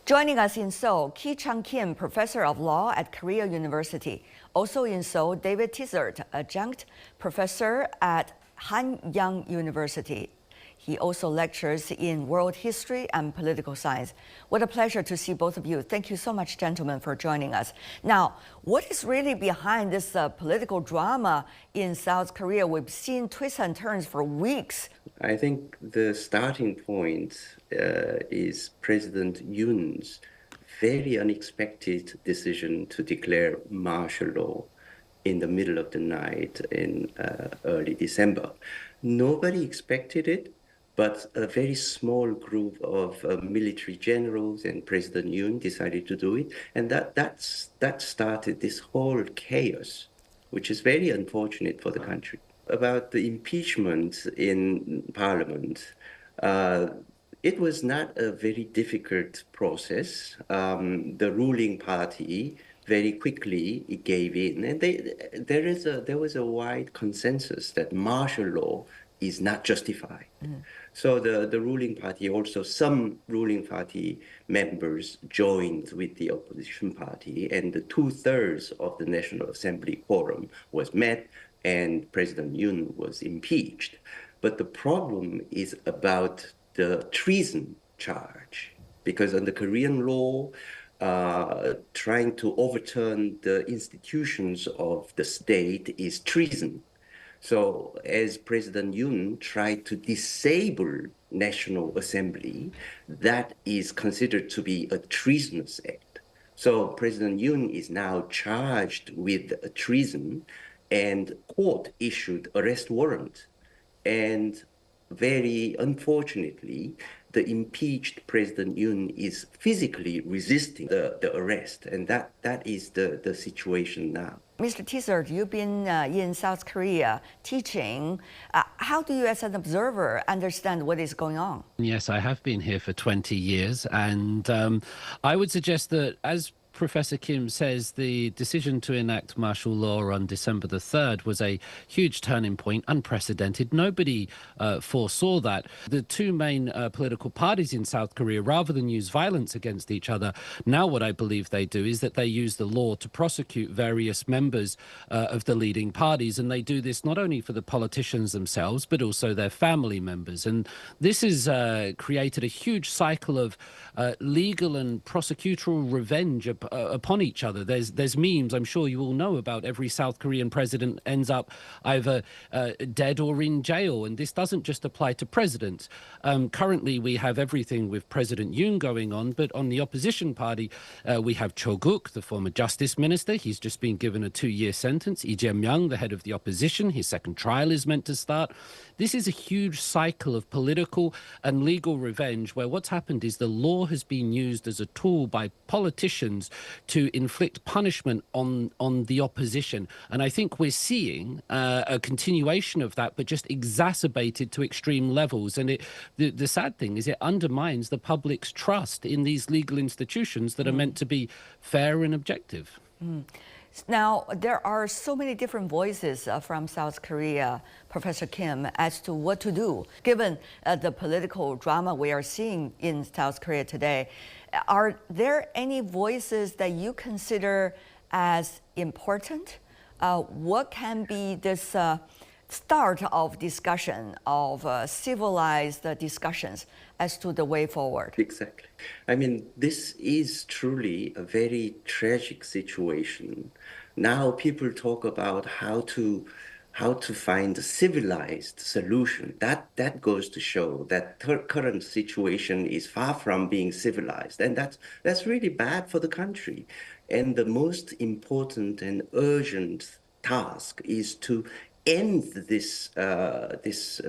Joining us in Seoul, Ki-Chang Kim, professor of law at Korea University. Also in Seoul, David Tizard, adjunct professor at Hanyang University. He also lectures in world history and political science. What a pleasure to see both of you. Thank you so much, gentlemen, for joining us. Now, what is really behind this political drama in South Korea? We've seen twists and turns for weeks. I think the starting point is President Yoon's very unexpected decision to declare martial law in the middle of the night in early December. Nobody expected it, but a very small group of military generals and President Yoon decided to do it. And that started this whole chaos, which is very unfortunate for the country. About the impeachment in Parliament, it was not a very difficult process. The ruling party very quickly gave in, and there was a wide consensus that martial law is not justified. So the ruling party, also some ruling party members joined with the opposition party, and the 2/3 of the National Assembly quorum was met, and President Yoon was impeached. But the problem is about the treason charge, because under Korean law, trying to overturn the institutions of the state is treason. So as President Yoon tried to disable National Assembly, that is considered to be a treasonous act. So President Yoon is now charged with treason, and court issued arrest warrant. And very unfortunately, the impeached President Yoon is physically resisting the arrest, and that is the situation now. Mr. Tizard, you've been in South Korea teaching. How do you, as an observer, understand what is going on? Yes, I have been here for 20 years, and I would suggest that, as Professor Kim says, the decision to enact martial law on December the 3rd was a huge turning point, unprecedented. Nobody foresaw that. The two main political parties in South Korea, rather than use violence against each other, now what I believe they do is that they use the law to prosecute various members of the leading parties, and they do this not only for the politicians themselves, but also their family members. And this has created a huge cycle of legal and prosecutorial revenge upon each other. There's memes, I'm sure you all know about, every South Korean president ends up either dead or in jail, and this doesn't just apply to presidents. Currently we have everything with President Yoon going on, but on the opposition party we have Cho Guk, the former justice minister. He's just been given a 2-year sentence. Lee Jae-myung, the head of the opposition, his second trial is meant to start. This is a huge cycle of political and legal revenge, where what's happened is the law has been used as a tool by politicians to inflict punishment on the opposition. And I think we're seeing a continuation of that, but just exacerbated to extreme levels. And the sad thing is it undermines the public's trust in these legal institutions that are meant to be fair and objective. Now, there are so many different voices from South Korea, Professor Kim, as to what to do, given the political drama we are seeing in South Korea today. Are there any voices that you consider as important? What can be this start of discussion, of civilized discussions as to the way forward? Exactly. I mean, this is truly a very tragic situation. Now people talk about how to find a civilized solution. That goes to show that current situation is far from being civilized, and that's really bad for the country. And the most important and urgent task is to end this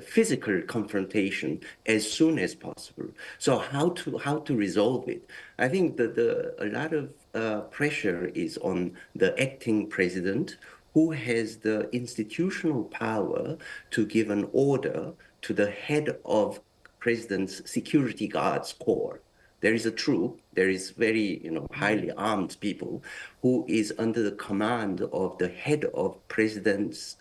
physical confrontation as soon as possible. So how to resolve it? I think that a lot of pressure is on the acting president, who has the institutional power to give an order to the head of president's security guards corps. There is a troop, there is very highly armed people who is under the command of the head of president's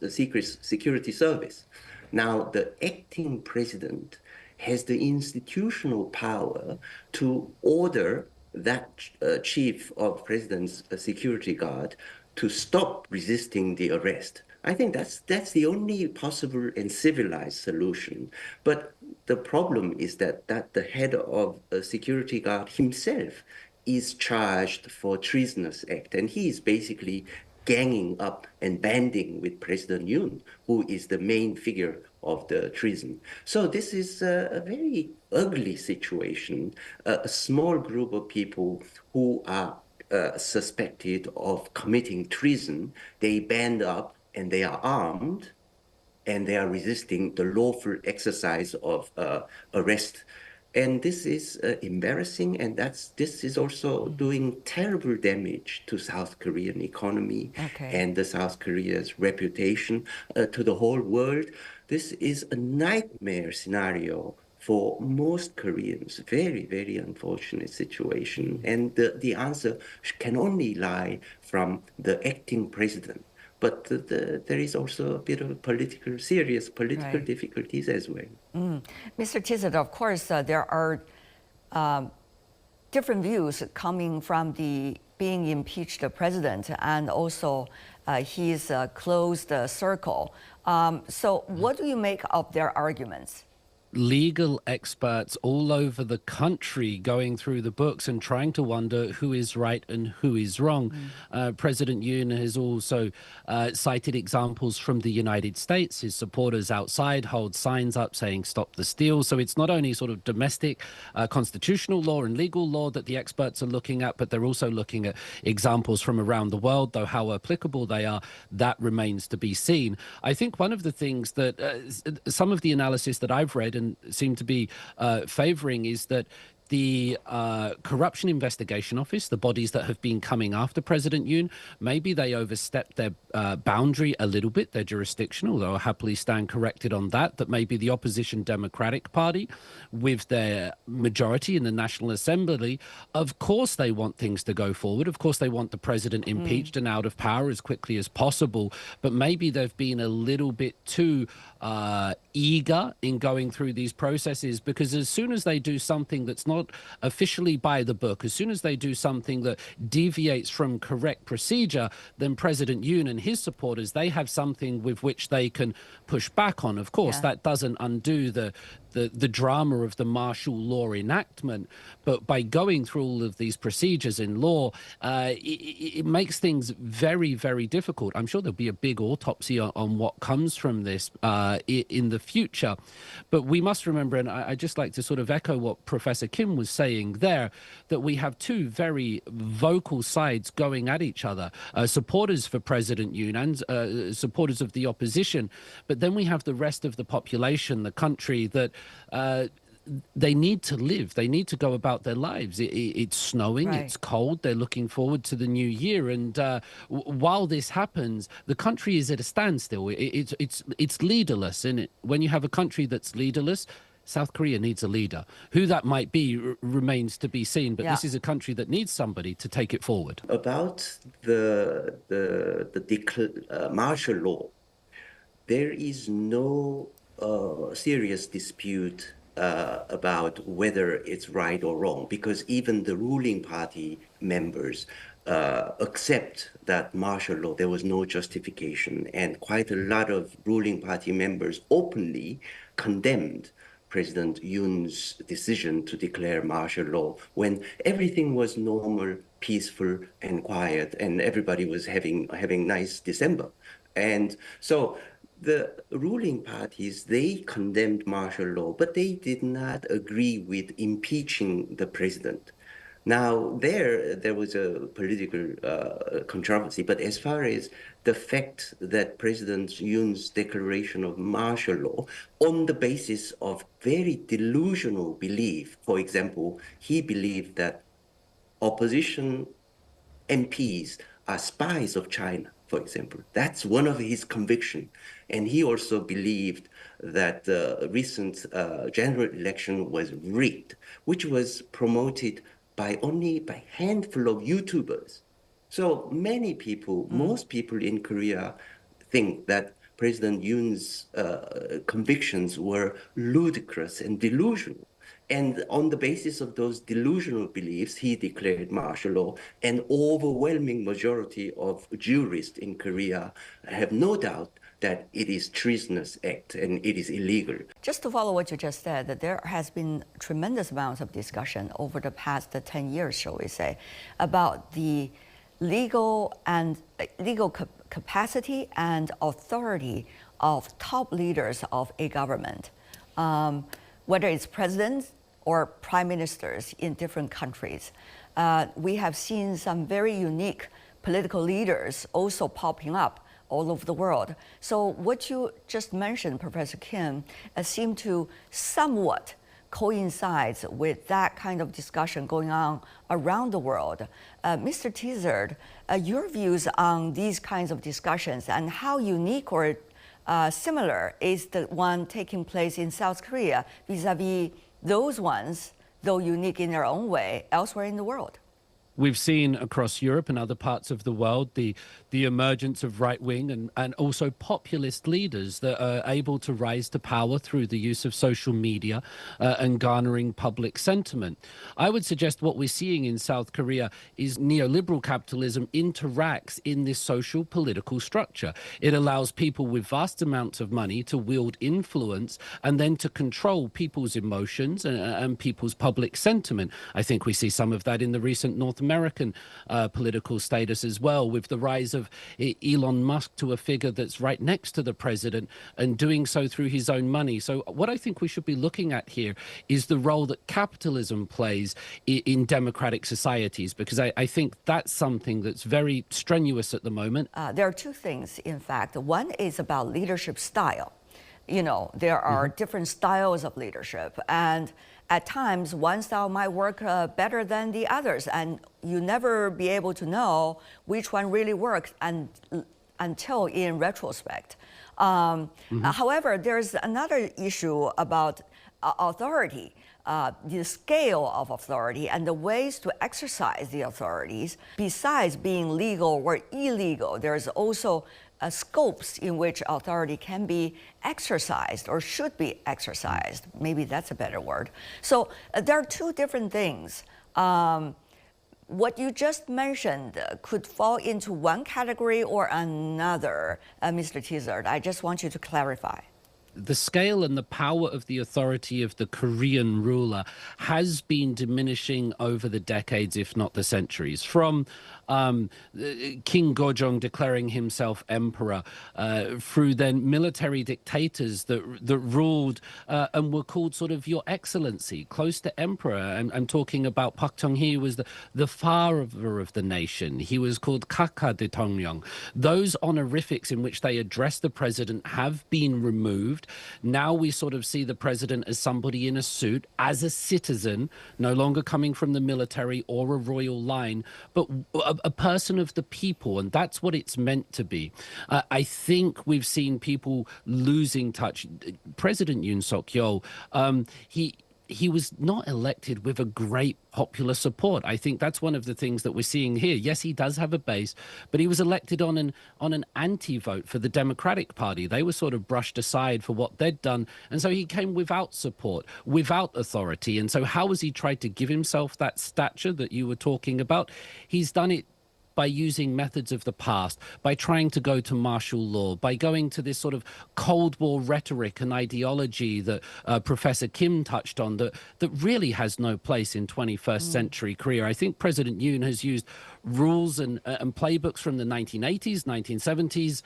secret security service. Now, the acting president has the institutional power to order that chief of president's security guard to stop resisting the arrest. I think that's the only possible and civilized solution. But the problem is that the head of a security guard himself is charged for treasonous act, and he is basically ganging up and banding with President Yoon, who is the main figure of the treason. So this is a very ugly situation. A small group of people who are suspected of committing treason, they band up and they are armed and they are resisting the lawful exercise of arrest. And this is embarrassing, and this is also doing terrible damage to South Korean economy and the South Korea's reputation to the whole world. This is a nightmare scenario for most Koreans. Very, very unfortunate situation. And the answer can only lie from the acting president. But there is also a bit of serious political difficulties as well. Mr. Tizet, of course, there are different views coming from the being impeached president and also his closed circle. So what do you make of their arguments? Legal experts all over the country going through the books and trying to wonder who is right and who is wrong. President Yoon has also cited examples from the United States. His supporters outside hold signs up saying stop the steal. So it's not only sort of domestic constitutional law and legal law that the experts are looking at, but they're also looking at examples from around the world, though how applicable they are, that remains to be seen. I think one of the things that some of the analysis that I've read and seem to be favoring is that the Corruption Investigation Office, the bodies that have been coming after President Yoon, maybe they overstepped their boundary a little bit, their jurisdiction, although I'll happily stand corrected on that, that maybe the opposition Democratic Party, with their majority in the National Assembly, of course they want things to go forward. Of course they want the president impeached and out of power as quickly as possible, but maybe they've been a little bit too eager in going through these processes, because as soon as they do something that's not officially by the book, as soon as they do something that deviates from correct procedure, then President Yoon and his supporters, they have something with which they can push back on. Of course, that doesn't undo the drama of the martial law enactment, but by going through all of these procedures in law, it makes things very, very difficult. I'm sure there'll be a big autopsy on what comes from this in the future. But we must remember, and I just like to sort of echo what Professor Kim was saying there, that we have two very vocal sides going at each other, supporters for President Yoon and supporters of the opposition. But then we have the rest of the population, the country, that they need to live. They need to go about their lives. It's snowing. Right. It's cold. They're looking forward to the new year. And while this happens, the country is at a standstill. It's leaderless. And when you have a country that's leaderless, South Korea needs a leader. Who that might be remains to be seen. But this is a country that needs somebody to take it forward. About the martial law, there is no serious dispute about whether it's right or wrong, because even the ruling party members accept that martial law, there was no justification, and quite a lot of ruling party members openly condemned President Yoon's decision to declare martial law when everything was normal, peaceful, and quiet, and everybody was having nice December. And so the ruling parties, they condemned martial law, but they did not agree with impeaching the president. Now, there was a political controversy, but as far as the fact that President Yoon's declaration of martial law on the basis of very delusional belief, for example, he believed that opposition MPs are spies of China, for example. That's one of his convictions. And he also believed that the recent general election was rigged, which was promoted by only a handful of YouTubers. So many people, most people in Korea think that President Yoon's convictions were ludicrous and delusional. And on the basis of those delusional beliefs, he declared martial law. An overwhelming majority of jurists in Korea have no doubt that it is treasonous act and it is illegal. Just to follow what you just said, that there has been tremendous amounts of discussion over the past 10 years, shall we say, about the legal capacity and authority of top leaders of a government, whether it's presidents or prime ministers in different countries. We have seen some very unique political leaders also popping up all over the world. So what you just mentioned, Professor Kim, seemed to somewhat coincides with that kind of discussion going on around the world. Mr. Tizard, your views on these kinds of discussions and how unique or similar is the one taking place in South Korea vis-a-vis those ones, though unique in their own way, elsewhere in the world? We've seen across Europe and other parts of the world the emergence of right-wing and also populist leaders that are able to rise to power through the use of social media and garnering public sentiment. I would suggest what we're seeing in South Korea is neoliberal capitalism interacts in this social political structure. It allows people with vast amounts of money to wield influence and then to control people's emotions and people's public sentiment. I think we see some of that in the recent North American political status as well, with the rise of Elon Musk to a figure that's right next to the president and doing so through his own money. So what I think we should be looking at here is the role that capitalism plays in democratic societies, because I think that's something that's very strenuous at the moment. There are two things, in fact. One is about leadership style. You know, there are different styles of leadership, and at times one style might work better than the others, and you never be able to know which one really works until in retrospect. However, there's another issue about authority. The scale of authority and the ways to exercise the authorities. Besides being legal or illegal, there's also scopes in which authority can be exercised or should be exercised. Maybe that's a better word. So there are two different things. What you just mentioned could fall into one category or another, Mr. Tizard. I just want you to clarify. The scale and the power of the authority of the Korean ruler has been diminishing over the decades, if not the centuries. From King Gojong declaring himself emperor, through then military dictators that ruled and were called sort of your excellency, close to emperor. I'm talking about Park Chung-hee, who was the father of the nation. He was called Kaka Daetongyong. Those honorifics in which they address the president have been removed. Now we sort of see the president as somebody in a suit, as a citizen, no longer coming from the military or a royal line, but a person of the people, and that's what it's meant to be. I think we've seen people losing touch. President Yoon Suk Yeol, he was not elected with a great popular support. I think that's one of the things that we're seeing here. Yes, he does have a base, but he was elected on an anti-vote for the Democratic Party. They were sort of brushed aside for what they'd done, and so he came without support, without authority. And so how has he tried to give himself that stature that you were talking about? He's done it by using methods of the past, by trying to go to martial law, by going to this sort of Cold War rhetoric and ideology that Professor Kim touched on that really has no place in 21st century Korea. I think President Yoon has used rules and playbooks from the 1980s, 1970s,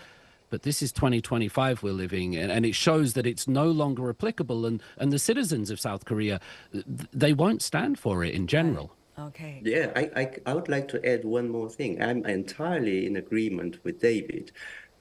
but this is 2025 we're living in, and it shows that it's no longer applicable, and the citizens of South Korea, they won't stand for it in general. Okay. Yeah, I would like to add one more thing. I'm entirely in agreement with David.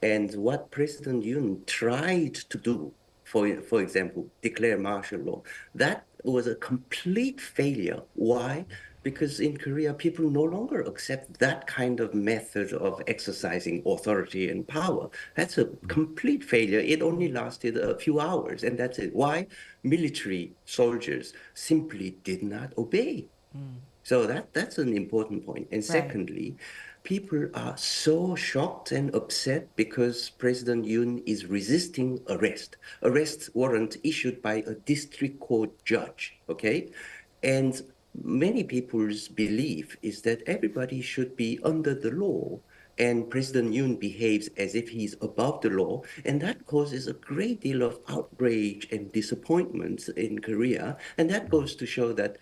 And what President Yoon tried to do, for example, declare martial law, that was a complete failure. Why? Because in Korea, people no longer accept that kind of method of exercising authority and power. That's a complete failure. It only lasted a few hours, and that's it. Why? Military soldiers simply did not obey. So that's an important point. And secondly, people are so shocked and upset because President Yoon is resisting arrest warrant issued by a district court judge, okay? And many people's belief is that everybody should be under the law, and President Yoon behaves as if he's above the law, and that causes a great deal of outrage and disappointment in Korea. And that goes to show that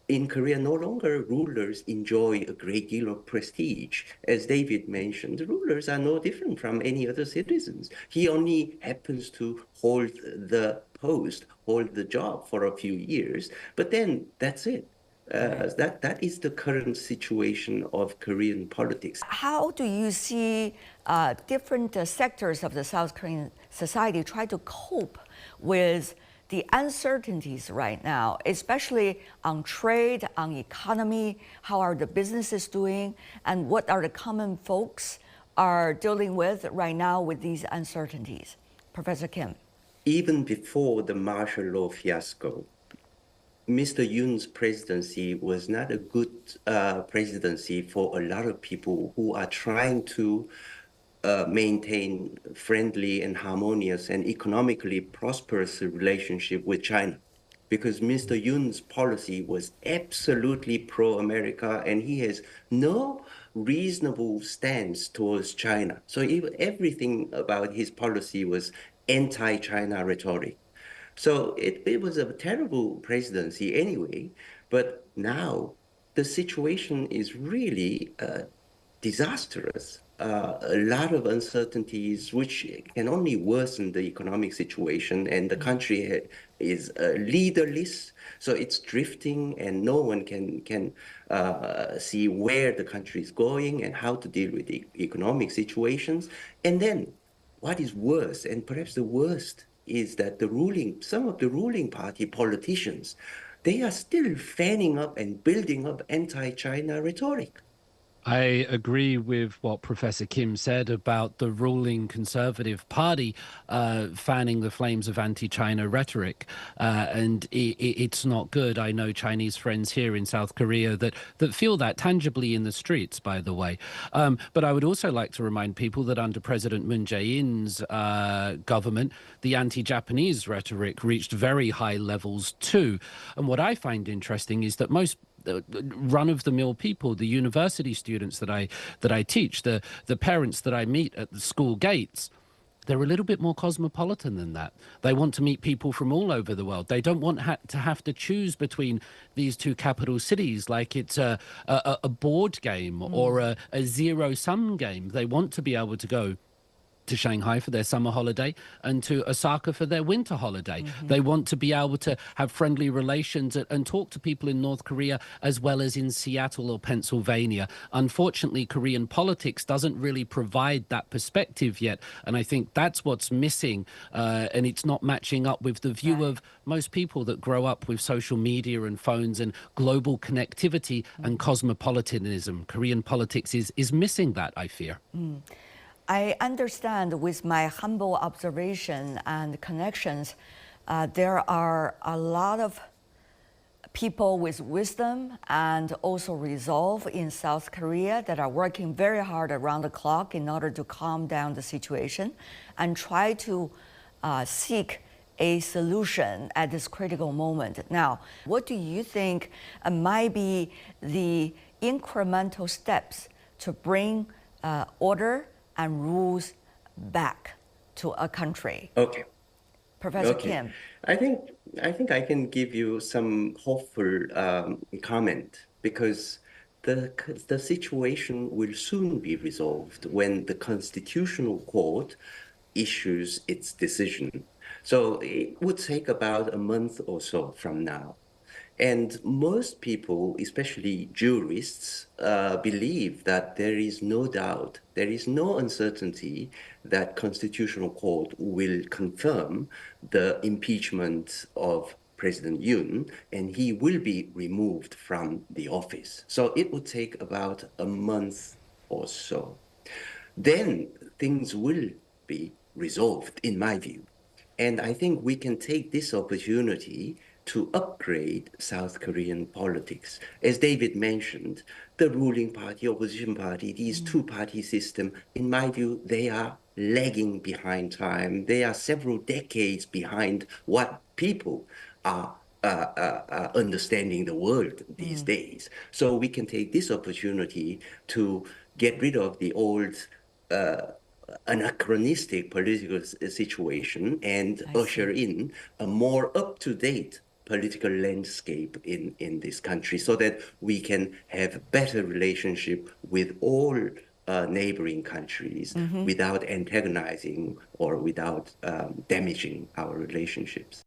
in Korea, no longer rulers enjoy a great deal of prestige. As David mentioned, the rulers are no different from any other citizens. He only happens to hold the post, hold the job for a few years, but then that's it. That is the current situation of Korean politics. How do you see different sectors of the South Korean society try to cope with the uncertainties right now, especially on trade, on economy? How are the businesses doing, and what are the common folks are dealing with right now with these uncertainties? Professor Kim. Even before the martial law fiasco, Mr. Yoon's presidency was not a good presidency for a lot of people who are trying to maintain friendly and harmonious and economically prosperous relationship with China. Because Mr. Yoon's policy was absolutely pro-America, and he has no reasonable stance towards China. So everything about his policy was anti-China rhetoric. So it was a terrible presidency anyway, but now the situation is really disastrous. A lot of uncertainties, which can only worsen the economic situation, and the country is leaderless, so it's drifting, and no one can see where the country is going and how to deal with the economic situations. And then, what is worse, and perhaps the worst, is that some of the ruling party politicians, they are still fanning up and building up anti-China rhetoric. I agree with what Professor Kim said about the ruling Conservative Party fanning the flames of anti-China rhetoric, and it's not good. I know Chinese friends here in South Korea that feel that tangibly in the streets, by the way. But I would also like to remind people that under President Moon Jae-in's government, the anti-Japanese rhetoric reached very high levels too. And what I find interesting is that most run-of-the-mill people, the university students that I teach, the parents that I meet at the school gates, they're a little bit more cosmopolitan than that. They want to meet people from all over the world. They don't want to have to choose between these two capital cities like it's a board game or a zero-sum game. They want to be able to go to Shanghai for their summer holiday and to Osaka for their winter holiday. They want to be able to have friendly relations and talk to people in North Korea as well as in Seattle or Pennsylvania. Unfortunately, Korean politics doesn't really provide that perspective yet, and I think that's what's missing, and it's not matching up with the view of most people that grow up with social media and phones and global connectivity and cosmopolitanism. Korean politics is missing that, I fear. I understand, with my humble observation and connections, there are a lot of people with wisdom and also resolve in South Korea that are working very hard around the clock in order to calm down the situation and try to seek a solution at this critical moment. Now, what do you think might be the incremental steps to bring order and rules back to a country? Okay. Professor Kim. I think I can give you some hopeful comment, because the situation will soon be resolved when the Constitutional Court issues its decision. So it would take about a month or so from now. And most people, especially jurists, believe that there is no doubt, there is no uncertainty that Constitutional Court will confirm the impeachment of President Yoon, and he will be removed from the office. So it would take about a month or so. Then things will be resolved, in my view. And I think we can take this opportunity to upgrade South Korean politics. As David mentioned, the ruling party, opposition party, these two-party system, in my view, they are lagging behind time. They are several decades behind what people are understanding the world these days. So we can take this opportunity to get rid of the old anachronistic political situation and usher in a more up-to-date political landscape in this country so that we can have better relationship with all neighboring countries without antagonizing or without damaging our relationships.